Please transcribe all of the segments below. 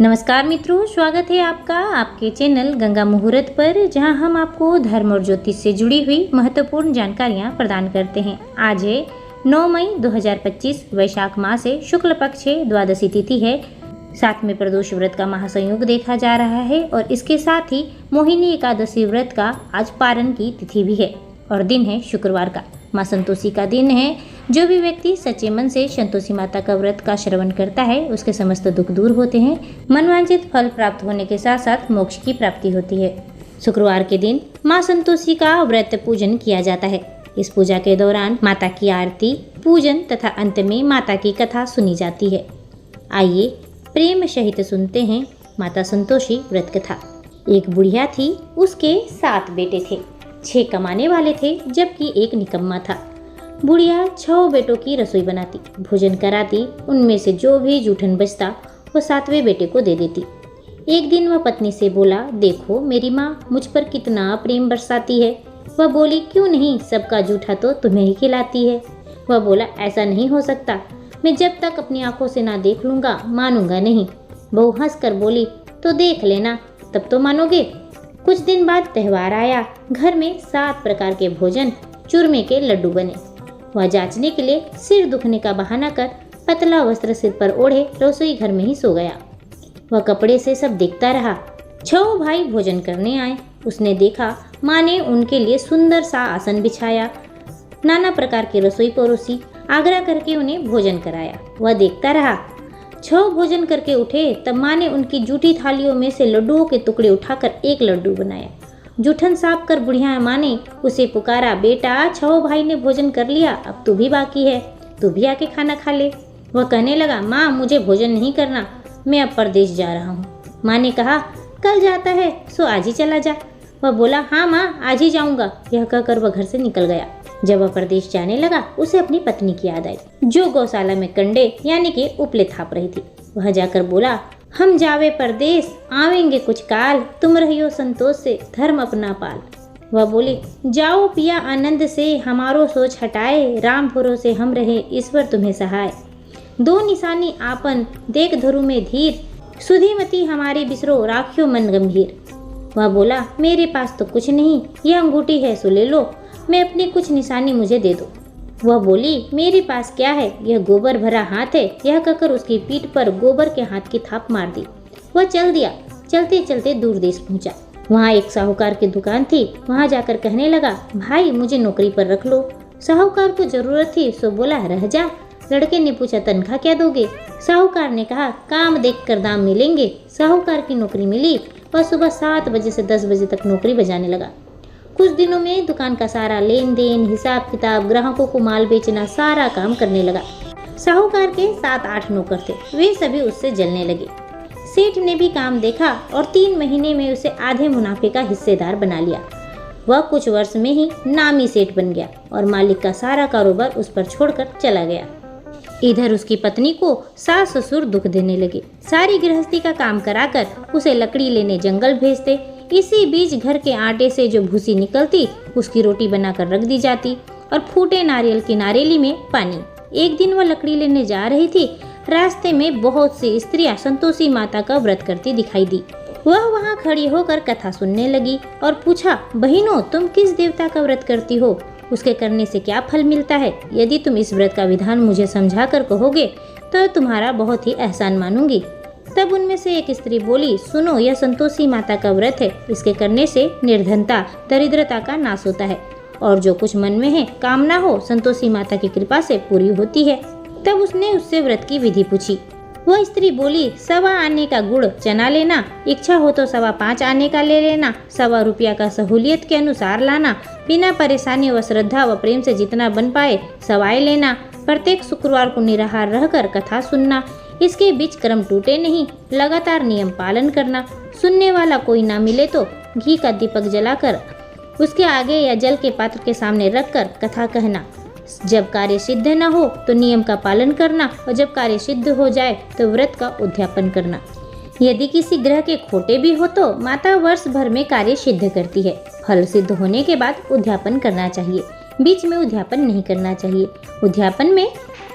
नमस्कार मित्रों, स्वागत है आपका आपके चैनल गंगा मुहूर्त पर, जहां हम आपको धर्म और ज्योतिष से जुड़ी हुई महत्वपूर्ण जानकारियां प्रदान करते हैं। आज है 9 मई 2025, वैशाख मास है, शुक्ल पक्ष है, द्वादशी तिथि है। साथ में प्रदोष व्रत का महासंयोग देखा जा रहा है और इसके साथ ही मोहिनी एकादशी व्रत का आज पारण की तिथि भी है और दिन है शुक्रवार का। माँ संतोषी का दिन है। जो भी व्यक्ति सच्चे मन से संतोषी माता का व्रत का श्रवण करता है उसके समस्त दुख दूर होते हैं, मनवांछित फल प्राप्त होने के साथ साथ मोक्ष की प्राप्ति होती है। शुक्रवार के दिन माँ संतोषी का व्रत पूजन किया जाता है। इस पूजा के दौरान माता की आरती, पूजन तथा अंत में माता की कथा सुनी जाती है। आइए प्रेम सहित सुनते हैं माता संतोषी व्रत कथा। एक बुढ़िया थी, उसके 7 बेटे थे। 6 कमाने वाले थे जबकि एक निकम्मा था। बुढ़िया 6 बेटों की रसोई बनाती, भोजन कराती, उनमें से जो भी जूठन बचता वो 7वें बेटे को दे देती। एक दिन वह पत्नी से बोला, देखो मेरी माँ मुझ पर कितना प्रेम बरसाती है। वह बोली, क्यों नहीं, सबका जूठा तो तुम्हें ही खिलाती है। वह बोला, ऐसा नहीं हो सकता, मैं जब तक अपनी आंखों से ना देख लूँगा मानूंगा नहीं। बहू हंस कर बोली, तो देख लेना, तब तो मानोगे। कुछ दिन बाद त्यौहार आया। घर में 7 प्रकार के भोजन, चूरमे के लड्डू बने। वह जांचने के लिए सिर दुखने का बहाना कर पतला वस्त्र सिर पर ओढ़े रसोई घर में ही सो गया। वह कपड़े से सब देखता रहा। 6 भाई भोजन करने आए। उसने देखा माँ ने उनके लिए सुंदर सा आसन बिछाया, नाना प्रकार की रसोई परोसी, आग्रह करके उन्हें भोजन कराया। वह देखता रहा। 6 भोजन करके उठे तब माँ ने उनकी जूठी थालियों में से लड्डुओं के टुकड़े उठाकर एक लड्डू बनाया। जूठन साफ कर बुढ़िया माँ ने उसे पुकारा, बेटा 6 भाई ने भोजन कर लिया, अब तू भी बाकी है, तू भी आके खाना खा ले। वह कहने लगा, माँ मुझे भोजन नहीं करना, मैं अब परदेश जा रहा हूँ। माँ ने कहा, कल जाता है सो आज ही चला जा। वह बोला, हाँ माँ आज ही जाऊँगा। यह कहकर वह घर से निकल गया। जब वह परदेश जाने लगा उसे अपनी पत्नी की याद आई, जो गौशाला में कंडे यानी कि उपले थाप रही थी। वह जाकर बोला, हम जावे परदेश, आवेंगे कुछ काल, तुम रहियो संतोष से धर्म अपना पाल। वह बोली, जाओ पिया आनंद से, हमारो सोच हटाए, राम भरोसे हम रहे, ईश्वर तुम्हें सहाय। 2 निशानी आपन देख धरु में धीर, सुधीमती हमारी बिसरो, राखियो मन गंभीर। वह बोला, मेरे पास तो कुछ नहीं, यह अंगूठी है सो ले लो, मैं अपनी कुछ निशानी मुझे दे दो। वह बोली, मेरे पास क्या है, यह गोबर भरा हाथ है। यह कहकर उसकी पीठ पर गोबर के हाथ की थाप मार दी। वह चल दिया। चलते चलते दूर देश पहुंचा। वहाँ एक साहूकार की दुकान थी। वहाँ जाकर कहने लगा, भाई मुझे नौकरी पर रख लो। साहूकार को जरूरत थी सो बोला, रह जा। लड़के ने पूछा, तनख्वाह क्या दोगे? साहूकार ने कहा, काम देख कर दाम मिलेंगे। साहूकार की नौकरी मिली। वह सुबह 7 बजे से 10 बजे तक नौकरी बजाने लगा। कुछ दिनों में दुकान का सारा लेन देन, हिसाब किताब, ग्राहकों को माल बेचना, सारा काम करने लगा। साहूकार के 7-8 नौकर थे, वे सभी उससे जलने लगे। सेठ ने भी काम देखा और 3 महीने में उसे आधे मुनाफे का हिस्सेदार बना लिया। वह कुछ वर्ष में ही नामी सेठ बन गया और मालिक का सारा कारोबार उस पर छोड़कर चला गया। इधर उसकी पत्नी को सास ससुर दुख देने लगे। सारी गृहस्थी का काम कराकर उसे लकड़ी लेने जंगल भेजते। इसी बीच घर के आटे से जो भूसी निकलती उसकी रोटी बनाकर रख दी जाती और फूटे नारियल की नारेली में पानी। एक दिन वह लकड़ी लेने जा रही थी। रास्ते में बहुत सी स्त्रियां संतोषी माता का व्रत करती दिखाई दी। वह वहां खड़ी होकर कथा सुनने लगी और पूछा, बहनों तुम किस देवता का व्रत करती हो? उसके करने से क्या फल मिलता है? यदि तुम इस व्रत का विधान मुझे समझा कर कहोगे तो तुम्हारा बहुत ही एहसान मानूंगी। तब उनमें से एक स्त्री बोली, सुनो, यह संतोषी माता का व्रत है। इसके करने से निर्धनता, दरिद्रता का नाश होता है और जो कुछ मन में है कामना हो संतोषी माता की कृपा से पूरी होती है। तब उसने उससे व्रत की विधि पूछी। वह स्त्री बोली, 1.25 आने का गुड़ चना लेना, इच्छा हो तो 5.25 आने का ले लेना, 1.25 रुपया का सहूलियत के अनुसार लाना, बिना परेशानी व श्रद्धा व प्रेम से जितना बन पाए सवाए लेना, प्रत्येक शुक्रवार को निराहार रहकर कथा सुनना, इसके बीच क्रम टूटे नहीं, लगातार नियम पालन करना, सुनने वाला कोई ना मिले तो घी का दीपक जलाकर उसके आगे या जल के पात्र के सामने रखकर कथा कहना। जब कार्य सिद्ध न हो तो नियम का पालन करना और जब कार्य सिद्ध हो जाए तो व्रत का उद्यापन करना। यदि किसी ग्रह के खोटे भी हो तो माता वर्ष भर में कार्य सिद्ध करती है। फल सिद्ध होने के बाद उद्यापन करना चाहिए, बीच में उद्यापन नहीं करना चाहिए। उद्यापन में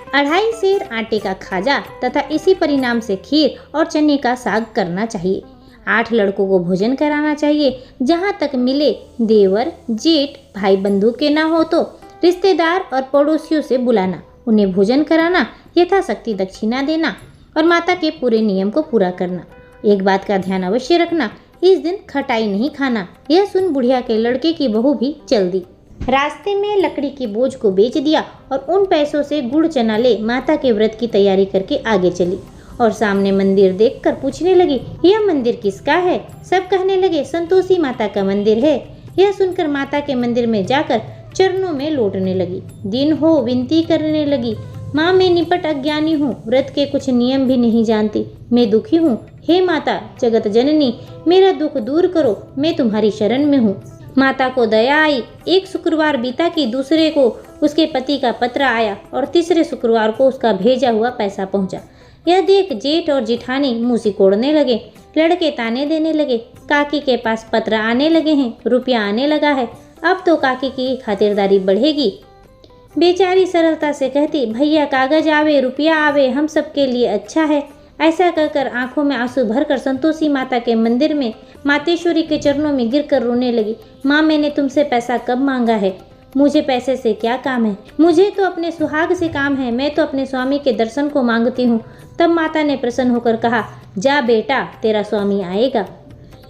2.5 सेर आटे का खाजा तथा इसी परिणाम से खीर और चने का साग करना चाहिए। 8 लड़कों को भोजन कराना चाहिए। जहाँ तक मिले देवर, जेठ, भाई बंधु के ना हो तो रिश्तेदार और पड़ोसियों से बुलाना, उन्हें भोजन कराना, यथाशक्ति दक्षिणा देना और माता के पूरे नियम को पूरा करना। एक बात का ध्यान अवश्य रखना, इस दिन खटाई नहीं खाना। यह सुन बुढ़िया के लड़के की बहू भी चल दी। रास्ते में लकड़ी की बोझ को बेच दिया और उन पैसों से गुड़ चना ले माता के व्रत की तैयारी करके आगे चली और सामने मंदिर देखकर पूछने लगी, यह मंदिर किसका है? सब कहने लगे, संतोषी माता का मंदिर है। यह सुनकर माता के मंदिर में जाकर चरणों में लौटने लगी। दिन हो विनती करने लगी, माँ मैं निपट अज्ञानी हूँ, व्रत के कुछ नियम भी नहीं जानती, मैं दुखी हूँ। हे माता जगत जननी, मेरा दुख दूर करो, मैं तुम्हारी शरण में हूँ। माता को दया आई। एक शुक्रवार बीता कि दूसरे को उसके पति का पत्र आया और तीसरे शुक्रवार को उसका भेजा हुआ पैसा पहुंचा। यह देख जेठ और जेठानी मुँह सिकोड़ने लगे। लड़के ताने देने लगे, काकी के पास पत्र आने लगे हैं, रुपया आने लगा है, अब तो काकी की खातिरदारी बढ़ेगी। बेचारी सरलता से कहती, भैया कागज आवे, रुपया आवे, हम सबके लिए अच्छा है। ऐसा कहकर आंखों में आंसू भरकर संतोषी माता के मंदिर में मातेश्वरी के चरणों में गिरकर रोने लगी। माँ मैंने तुमसे पैसा कब मांगा है? मुझे पैसे से क्या काम है? मुझे तो अपने सुहाग से काम है, मैं तो अपने स्वामी के दर्शन को मांगती हूँ। तब माता ने प्रसन्न होकर कहा, जा बेटा तेरा स्वामी आएगा।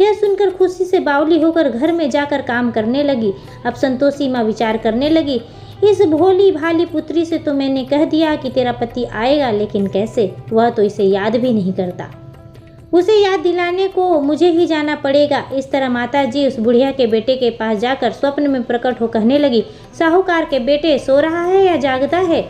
यह सुनकर खुशी से बावली होकर घर में जाकर काम करने लगी। अब संतोषी माँ विचार करने लगी, इस भोली भाली पुत्री से तो मैंने कह दिया कि तेरा पति आएगा, लेकिन कैसे? वह तो इसे याद भी नहीं करता। उसे याद दिलाने को मुझे ही जाना पड़ेगा। इस तरह माता जी उस बुढ़िया के बेटे के पास जाकर स्वप्न में प्रकट हो कहने लगी, साहूकार के बेटे सो रहा है या जागता है?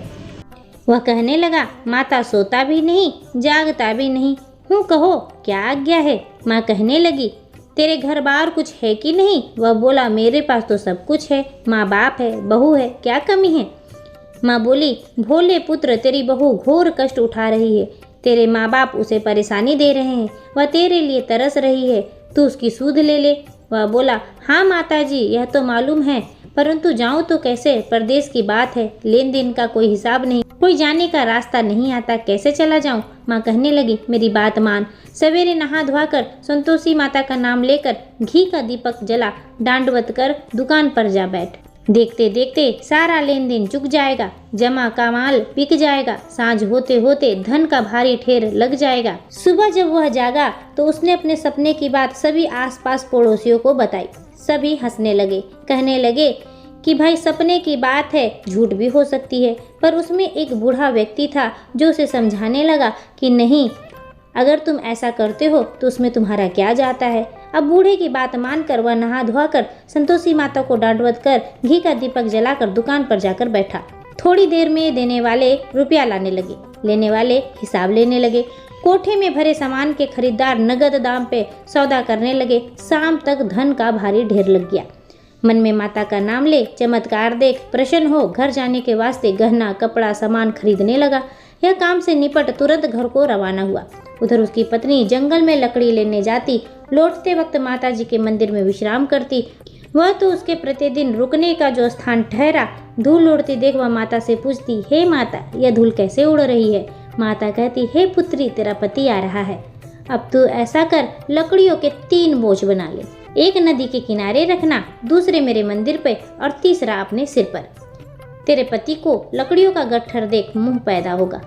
वह कहने लगा, माता सोता भी नहीं जागता भी नहीं हूँ, कहो क्या आज्ञा है? माँ कहने लगी, तेरे घर बार कुछ है कि नहीं? वह बोला, मेरे पास तो सब कुछ है, माँ बाप है, बहू है, क्या कमी है? माँ बोली, भोले पुत्र तेरी बहू घोर कष्ट उठा रही है, तेरे माँ बाप उसे परेशानी दे रहे हैं, वह तेरे लिए तरस रही है, तू उसकी सूध ले ले। वह बोला, हाँ माता जी यह तो मालूम है, परंतु जाऊँ तो कैसे? परदेश की बात है, लेन देन का कोई हिसाब नहीं, कोई जाने का रास्ता नहीं आता, कैसे चला जाऊँ? माँ कहने लगी, मेरी बात मान, सवेरे नहा धोकर संतोषी माता का नाम लेकर घी का दीपक जला, डांडवत कर दुकान पर जा बैठ। देखते देखते सारा लेन देन चुक जाएगा, जमा का माल बिक जाएगा, सांझ होते होते धन का भारी ढेर लग जाएगा। सुबह जब वह जागा तो उसने अपने सपने की बात सभी आसपास पड़ोसियों को बताई। सभी हंसने लगे, कहने लगे कि भाई सपने की बात है, झूठ भी हो सकती है। पर उसमें एक बूढ़ा व्यक्ति था जो उसे समझाने लगा कि नहीं, अगर तुम ऐसा करते हो तो उसमें तुम्हारा क्या जाता है। अब बूढ़े की बात मानकर वह नहा धोकर संतोषी माता को डांडवत कर घी का दीपक जलाकर दुकान पर जाकर बैठा। थोड़ी देर में देने वाले रुपया लाने लगे, लेने वाले हिसाब लेने लगे। कोठे में भरे सामान के खरीदार नगद दाम पे सौदा करने लगे। शाम तक धन का भारी ढेर लग गया। मन में माता का नाम ले, चमत्कार देख प्रसन्न हो घर जाने के वास्ते गहना कपड़ा सामान खरीदने लगा। यह काम से निपट तुरंत घर को रवाना हुआ। उधर उसकी पत्नी जंगल में लकड़ी लेने जाती, लौटते वक्त माता जी के मंदिर में विश्राम करती। वह तो उसके प्रतिदिन रुकने का जो स्थान ठहरा। धूल उड़ती देख वह माता से पूछती, हे माता यह धूल कैसे उड़ रही है? माता कहती, हे पुत्री तेरा पति आ रहा है, अब तू ऐसा कर लकड़ियों के 3 बोझ बना ले, एक नदी के किनारे रखना, दूसरे मेरे मंदिर पे और तीसरा अपने सिर पर। तेरे पति को लकड़ियों का गट्ठर देख मुंह पैदा होगा,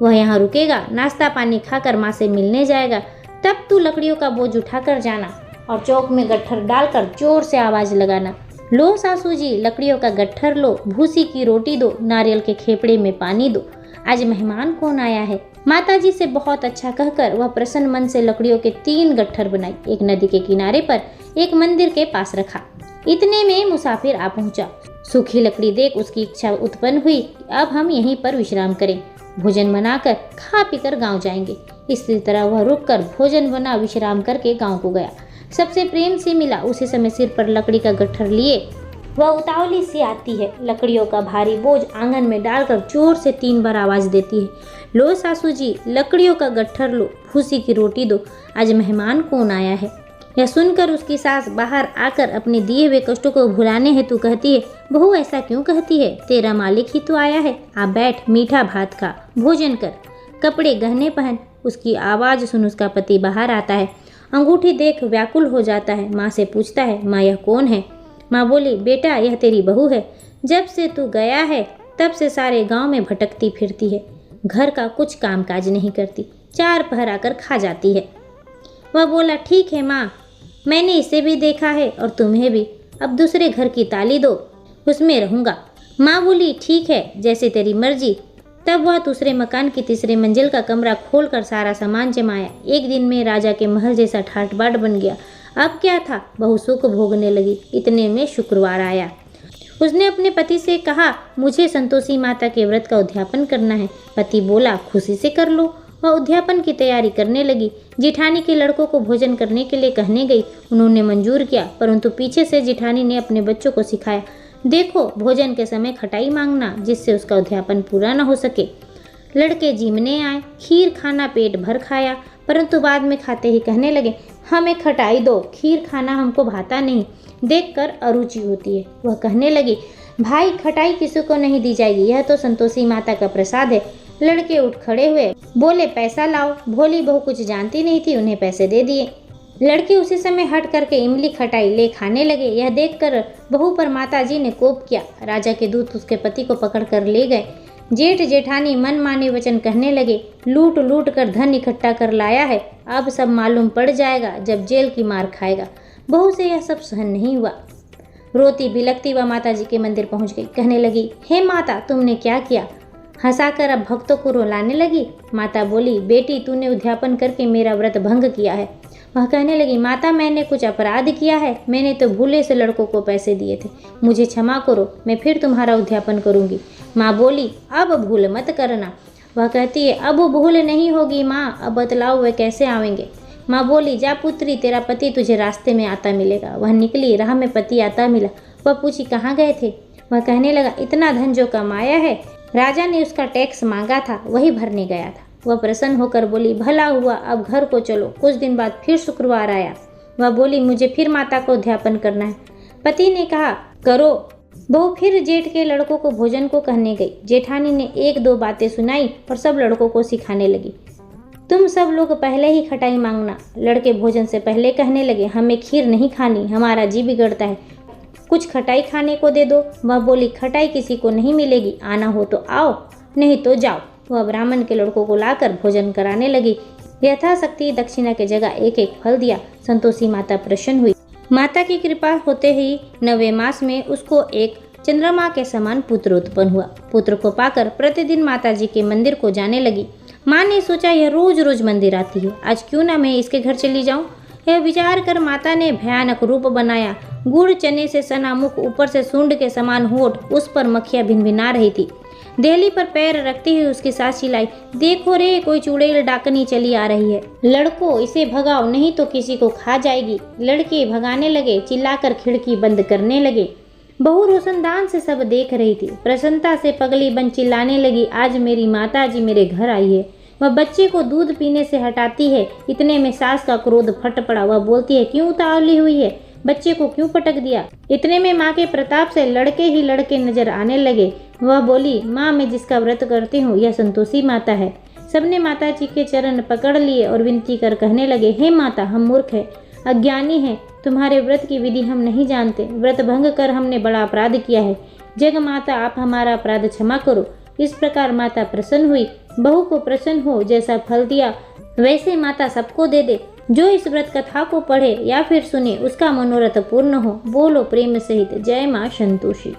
वह यहाँ रुकेगा, नाश्ता पानी खाकर माँ से मिलने जाएगा। तब तू लकड़ियों का बोझ उठाकर जाना और चौक में गट्ठर डालकर जोर से आवाज लगाना, लो सासू जी लकड़ियों का गट्ठर लो, भूसी की रोटी दो, नारियल के खेपड़े में पानी दो, आज मेहमान कौन आया है। माता जी से बहुत अच्छा कहकर वह प्रसन्न मन से लकड़ियों के 3 गट्ठर बनाई, एक नदी के किनारे पर, एक मंदिर के पास रखा। इतने में मुसाफिर आ पहुंचा। सूखी लकड़ी देख उसकी इच्छा उत्पन्न हुई, अब हम यहीं पर विश्राम करें, भोजन बनाकर खा पीकर गांव जाएंगे। इसी तरह वह रुककर भोजन बना विश्राम करके गांव को गया। सबसे प्रेम से मिला। उसी समय सिर पर लकड़ी का गट्ठर लिए वह उतावली सी आती है, लकड़ियों का भारी बोझ आंगन में डालकर जोर से 3 बार आवाज देती है, लो सासू जी लकड़ियों का गट्ठर लो, भूसी की रोटी दो, आज मेहमान कौन आया है। यह सुनकर उसकी सास बाहर आकर अपने दिए हुए कष्टों को भुलाने हेतु कहती है, बहू ऐसा क्यों कहती है, तेरा मालिक ही तो आया है, आप बैठ, मीठा भात खा, भोजन कर, कपड़े गहने पहन। उसकी आवाज़ सुन उसका पति बाहर आता है, अंगूठी देख व्याकुल हो जाता है। माँ से पूछता है, माँ यह कौन है? माँ बोली, बेटा यह तेरी बहू है, जब से तू गया है तब से सारे गांव में भटकती फिरती है, घर का कुछ काम काज नहीं करती, 4 पहर आकर खा जाती है। वह बोला, ठीक है माँ, मैंने इसे भी देखा है और तुम्हें भी, अब दूसरे घर की ताली दो, उसमें रहूँगा। माँ बोली, ठीक है, जैसे तेरी मर्जी। तब वह दूसरे मकान की तीसरे मंजिल का कमरा खोलकर सारा सामान जमाया। एक दिन में राजा के महल जैसा ठाट बाट बन गया। अब क्या था, बहू सुख भोगने लगी। इतने में शुक्रवार आया। उसने अपने पति से कहा, मुझे संतोषी माता के व्रत का उद्यापन करना है। पति बोला, खुशी से कर लो। वह उद्यापन की तैयारी करने लगी। जिठानी के लड़कों को भोजन करने के लिए कहने गई। उन्होंने मंजूर किया, परंतु पीछे से जिठानी ने अपने बच्चों को सिखाया, देखो भोजन के समय खटाई मांगना, जिससे उसका उद्यापन पूरा न हो सके। लड़के जीमने आए, खीर खाना पेट भर खाया, परंतु बाद में खाते ही कहने लगे, हमें खटाई दो, खीर खाना हमको भाता नहीं, देखकर अरुचि होती है। वह कहने लगी, भाई खटाई किसी को नहीं दी जाएगी, यह तो संतोषी माता का प्रसाद है। लड़के उठ खड़े हुए, बोले, पैसा लाओ। भोली बहू कुछ जानती नहीं थी, उन्हें पैसे दे दिए। लड़के उसी समय हट करके इमली खटाई ले खाने लगे। यह देखकर बहू पर माताजी ने कोप किया। राजा के दूत उसके पति को पकड़ कर ले गए। जेठ जेठानी मन माने वचन कहने लगे, लूट लूट कर धन इकट्ठा कर लाया है, अब सब मालूम पड़ जाएगा जब जेल की मार खाएगा। बहू से यह सब सहन नहीं हुआ। रोती बिलखती वह माताजी के मंदिर पहुंच गई। कहने लगी, हे माता, तुमने क्या किया? हंसाकर अब भक्तों को रुलाने लगी। माता बोली, बेटी तूने उद्यापन करके मेरा व्रत भंग किया है। वह कहने लगी, माता मैंने कुछ अपराध किया है, मैंने तो भूले से लड़कों को पैसे दिए थे, मुझे क्षमा करो, मैं फिर तुम्हारा उद्यापन करूंगी। माँ बोली, अब भूल मत करना। वह कहती है, अब वो भूल नहीं होगी माँ, अब बतलाओ वे कैसे आवेंगे। माँ बोली, जा पुत्री, तेरा पति तुझे रास्ते में आता मिलेगा। वह निकली, राह में पति आता मिला। वह पूछी, कहाँ गए थे? वह कहने लगा, इतना धन जो कमाया है, राजा ने उसका टैक्स मांगा था, वही भरने गया था। वह प्रसन्न होकर बोली, भला हुआ, अब घर को चलो। कुछ दिन बाद फिर शुक्रवार आया। वह बोली, मुझे फिर माता को उद्यापन करना है। पति ने कहा, करो। बहू फिर जेठ के लड़कों को भोजन को कहने गई। जेठानी ने 1-2 बातें सुनाई और सब लड़कों को सिखाने लगी, तुम सब लोग पहले ही खटाई मांगना। लड़के भोजन से पहले कहने लगे, हमें खीर नहीं खानी, हमारा जी बिगड़ता है, कुछ खटाई खाने को दे दो। वह बोली, खटाई किसी को नहीं मिलेगी, आना हो तो आओ, नहीं तो जाओ। वह ब्राह्मण के लड़कों को लाकर भोजन कराने लगी। यथाशक्ति दक्षिणा के जगह 1-1 फल दिया। संतोषी माता प्रसन्न हुई। माता की कृपा होते ही 9वें मास में उसको एक चंद्रमा के समान पुत्र उत्पन्न हुआ। पुत्र को पाकर प्रतिदिन माताजी के मंदिर को जाने लगी। माँ ने सोचा, यह रोज रोज मंदिर आती है, आज क्यों ना मैं इसके घर चली जाऊं। यह विचार कर माता ने भयानक रूप बनाया। गुड़ चने से सना मुख, ऊपर से सूंड के समान होठ, उस पर मक्खियां भिनभिना रही थी। देहली पर पैर रखती हुई उसकी सास चिल्लाई, देखो रे, कोई चुड़ैल डाकनी चली आ रही है, लड़को इसे भगाओ, नहीं तो किसी को खा जाएगी। लड़के भगाने लगे, चिल्लाकर खिड़की बंद करने लगे। बहू रोशनदान से सब देख रही थी। प्रसन्नता से पगली बन चिल्लाने लगी, आज मेरी माताजी मेरे घर आई है। वह बच्चे को दूध पीने से हटाती है। इतने में सास का क्रोध फट पड़ा। वह बोलती है, क्यों उतावली हुई है, बच्चे को क्यों पटक दिया। इतने में माँ के प्रताप से लड़के ही लड़के नजर आने लगे। वह बोली, माँ मैं जिसका व्रत करती हूँ यह संतोषी माता है। सबने माता जी के चरण पकड़ लिए और विनती कर कहने लगे, हे माता, हम मूर्ख हैं, अज्ञानी हैं, तुम्हारे व्रत की विधि हम नहीं जानते, व्रत भंग कर हमने बड़ा अपराध किया है, जग माता आप हमारा अपराध क्षमा करो। इस प्रकार माता प्रसन्न हुई। बहू को प्रसन्न हो, जैसा फल दिया वैसे माता सबको दे दे। जो इस व्रत कथा को पढ़े या फिर सुने उसका मनोरथ पूर्ण हो। बोलो प्रेम सहित जय माँ संतोषी।